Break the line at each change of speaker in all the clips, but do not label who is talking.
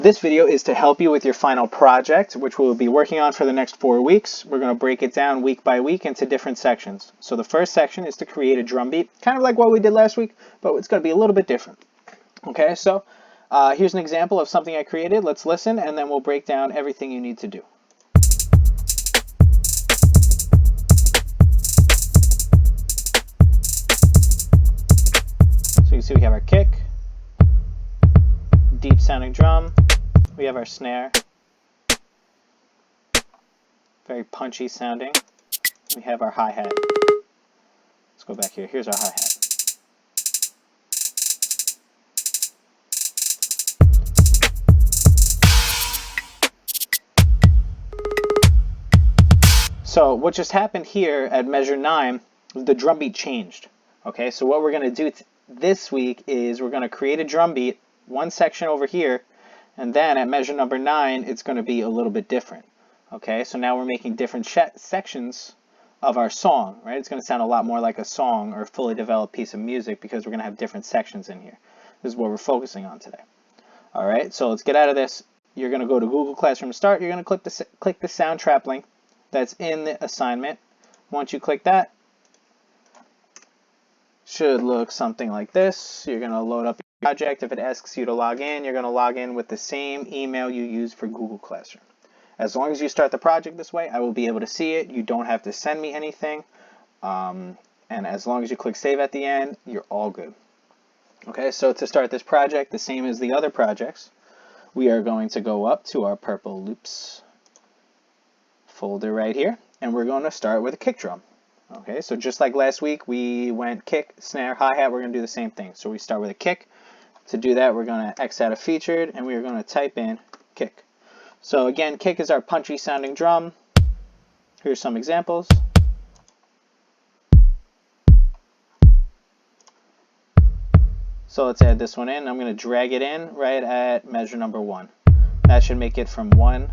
This video is to help you with your final project, which we'll be working on for the next 4 weeks. We're going to break it down week by week into different sections. So the first section is to create a drum beat, kind of like what we did last week, but it's going to be a little bit different. Okay, so here's an example of something I created. Let's listen, and then we'll break down everything you need to do. So you can see we have our kick, deep sounding drum. We have our snare, very punchy sounding. We have our hi-hat. Let's go back here. Here's our hi-hat. So what just happened here at measure 9, the drum beat changed. Okay, so what we're going to do this week is we're going to create a drum beat, one section over here, and then at measure number 9, it's going to be a little bit different. Okay, so now we're making different sections of our song, right? It's going to sound a lot more like a song or a fully developed piece of music because we're going to have different sections in here. This is what we're focusing on today. All right, so let's get out of this. You're going to go to Google Classroom to start. You're going to click the sound trap link that's in the assignment. Once you click that, should look something like this. You're going to load up your project. If it asks you to log in, you're going to log in with the same email you use for Google Classroom. As long as you start the project this way, I will be able to see it. You don't have to send me anything. And as long as you click save at the end, you're all good. Okay, so to start this project, the same as the other projects, we are going to go up to our purple loops folder right here, and we're going to start with a kick drum. Okay, so just like last week, we went kick, snare, hi-hat. We're going to do the same thing. So we start with a kick. To do that, we're going to X out of featured, and we are going to type in kick. So again, kick is our punchy sounding drum. Here's some examples. So let's add this one in. I'm going to drag it in right at measure number 1. That should make it from 1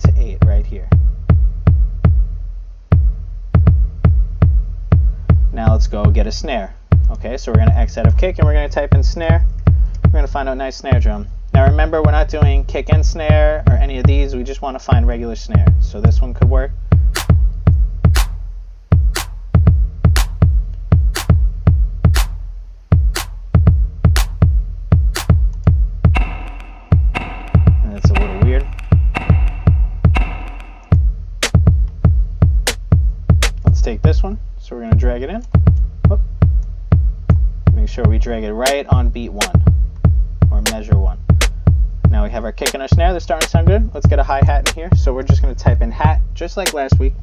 to 8 right here. Now let's go get a snare. Okay, so we're going to X out of kick and we're going to type in snare. We're going to find a nice snare drum. Now remember, we're not doing kick and snare or any of these. We just want to find regular snare. So this one could work. And that's a little weird. Let's take this one. So we're going to drag it in. Whoop. Make sure we drag it right on beat 1 or measure 1. Now we have our kick and our snare. They're starting to sound good. Let's get a hi-hat in here. So we're just going to type in hat, just like last week.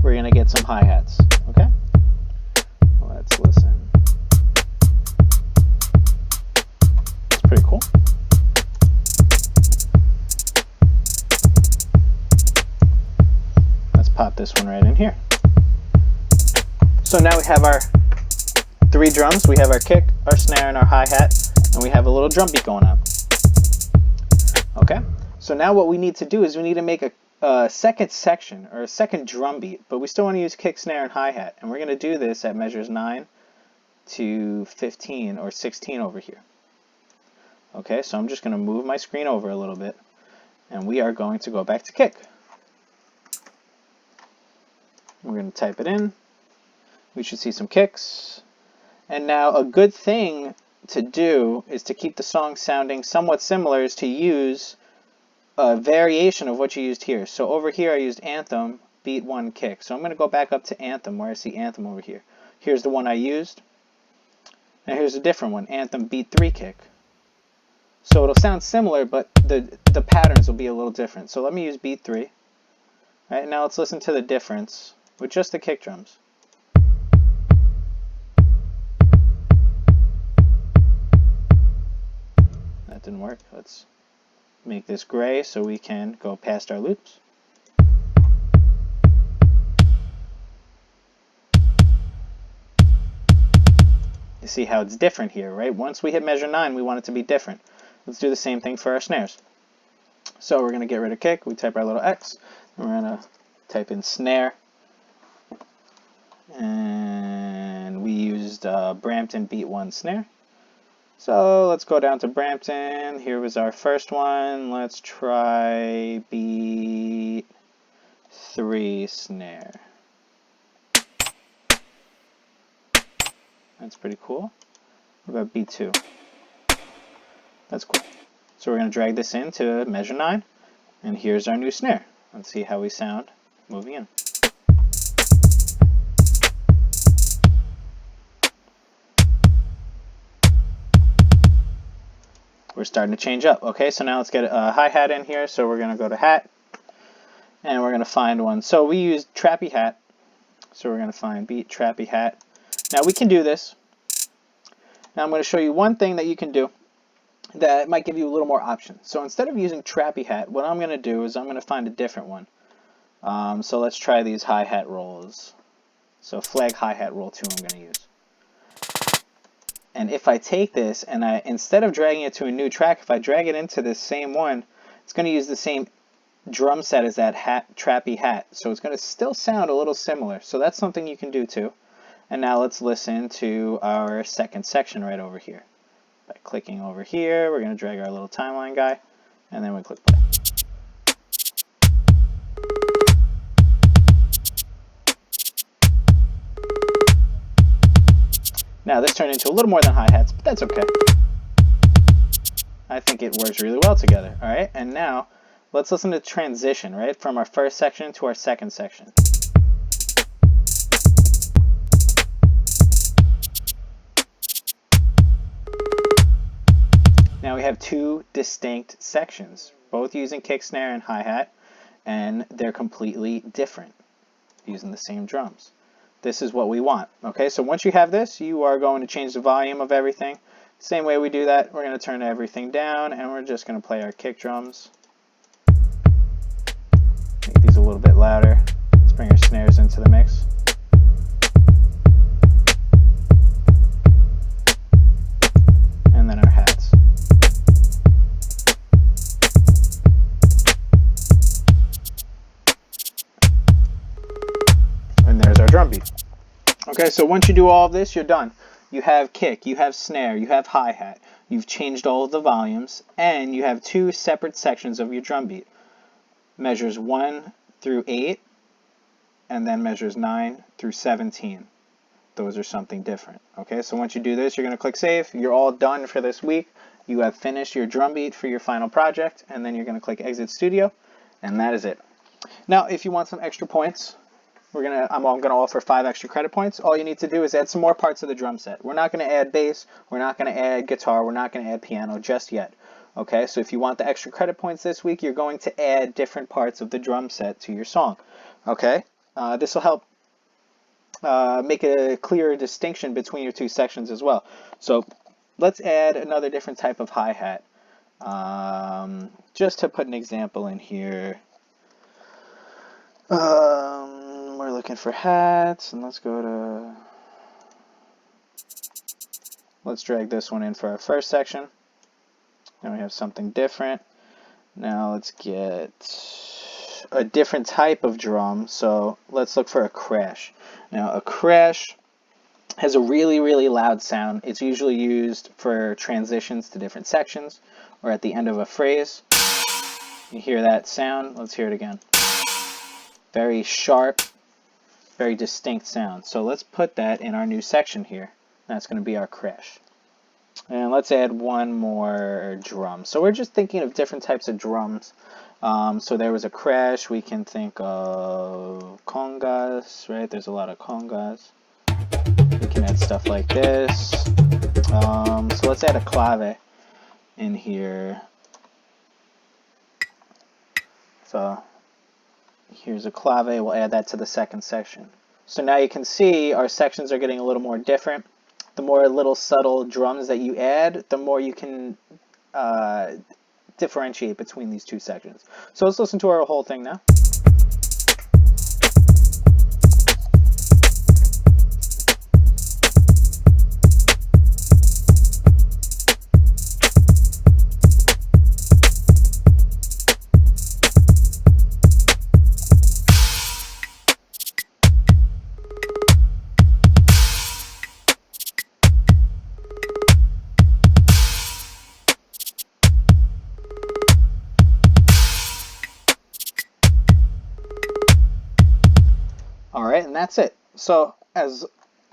We're going to get some hi-hats. Okay? Let's listen. It's pretty cool. Let's pop this one right in here. So now we have our 3 drums. We have our kick, our snare, and our hi-hat, and we have a little drum beat going on. Okay, so now what we need to do is we need to make a second section or a second drum beat, but we still want to use kick, snare, and hi-hat, and we're going to do this at measures 9 to 15 or 16 over here. Okay, so I'm just going to move my screen over a little bit, and we are going to go back to kick. We're going to type it in. We should see some kicks. And now a good thing to do is to keep the song sounding somewhat similar is to use a variation of what you used here. So over here I used anthem, beat 1, kick. So I'm going to go back up to anthem where I see anthem over here. Here's the one I used. Now here's a different one, anthem, beat 3, kick. So it'll sound similar, but the patterns will be a little different. So let me use beat 3. All right, now let's listen to the difference with just the kick drums. That didn't work. Let's make this gray so we can go past our loops. You see how it's different here, right? Once we hit measure 9, we want it to be different. Let's do the same thing for our snares. So we're going to get rid of kick. We type our little X. And we're going to type in snare. And we used Brampton beat 1 snare. So let's go down to Brampton. Here was our first one. Let's try beat 3 snare. That's pretty cool. What about beat 2? That's cool. So we're going to drag this into measure 9. And here's our new snare. Let's see how we sound moving in. We're starting to change up. Okay, so now let's get a hi-hat in here. So we're going to go to hat, and we're going to find one. So we used trappy hat. So we're going to find beat trappy hat. Now we can do this. Now I'm going to show you one thing that you can do that might give you a little more options. So instead of using trappy hat, what I'm going to do is I'm going to find a different one. So let's try these hi-hat rolls. So flag hi-hat roll 2 I'm going to use. And if I take this and instead of dragging it to a new track, if I drag it into this same one, it's going to use the same drum set as that trappy hat. So it's going to still sound a little similar. So that's something you can do too. And now let's listen to our second section right over here. By clicking over here, we're going to drag our little timeline guy, and then we click play. Now this turned into a little more than hi-hats, but that's okay. I think it works really well together. All right, and now let's listen to transition, right, from our first section to our second section. Now we have 2 distinct sections, both using kick, snare, and hi-hat, and they're completely different, using the same drums. This is what we want. Okay, so once you have this, you are going to change the volume of everything. Same way we do that, we're going to turn everything down, and we're just going to play our kick drums. Make these a little bit louder. Let's bring our snares into the mix. And then our hats. And there's our drum beat. Okay, so once you do all of this, you're done. You have kick, you have snare, you have hi-hat, you've changed all of the volumes, and you have 2 separate sections of your drum beat. Measures 1 through 8, and then measures 9 through 17. Those are something different. Okay, so once you do this, you're going to click save. You're all done for this week. You have finished your drum beat for your final project, and then you're going to click exit studio, and that is it. Now, if you want some extra points, I'm going to offer 5 extra credit points. All you need to do is add some more parts of the drum set. We're not going to add bass. We're not going to add guitar. We're not going to add piano just yet. Okay, so if you want the extra credit points this week, you're going to add different parts of the drum set to your song. Okay, this will help make a clearer distinction between your 2 sections as well. So let's add another different type of hi-hat. Just to put an example in here. We're looking for hats, and let's drag this one in for our first section. Now we have something different. Now let's get a different type of drum. So let's look for a crash. Now a crash has a really, really loud sound. It's usually used for transitions to different sections or at the end of a phrase. You hear that sound? Let's hear it again. Very sharp, very distinct sound. So let's put that in our new section here. That's going to be our crash. And let's add one more drum. So we're just thinking of different types of drums. So there was a crash. We can think of congas, right? There's a lot of congas. We can add stuff like this. So let's add a clave in here. So here's a clave. We'll add that to the second section. So now you can see our sections are getting a little more different. The more little subtle drums that you add, the more you can differentiate between these 2 sections. So let's listen to our whole thing now. that's it. So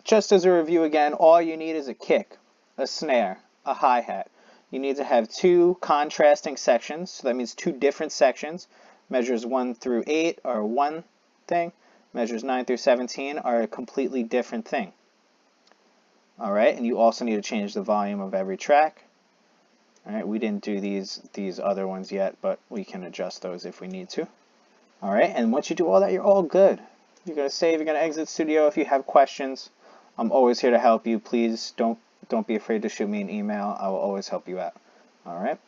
just as a review again, all you need is a kick, a snare, a hi-hat. You need to have two contrasting sections, so that means two different sections. Measures 1 through 8 are one thing, measures 9 through 17 are a completely different thing. All right, and you also need to change the volume of every track. All right, we didn't do these other ones yet, but we can adjust those if we need to. All right, and once you do all that, you're all good. You're gonna save, you're gonna exit Studio. If you have questions, I'm always here to help you. Please don't be afraid to shoot me an email. I will always help you out. All right.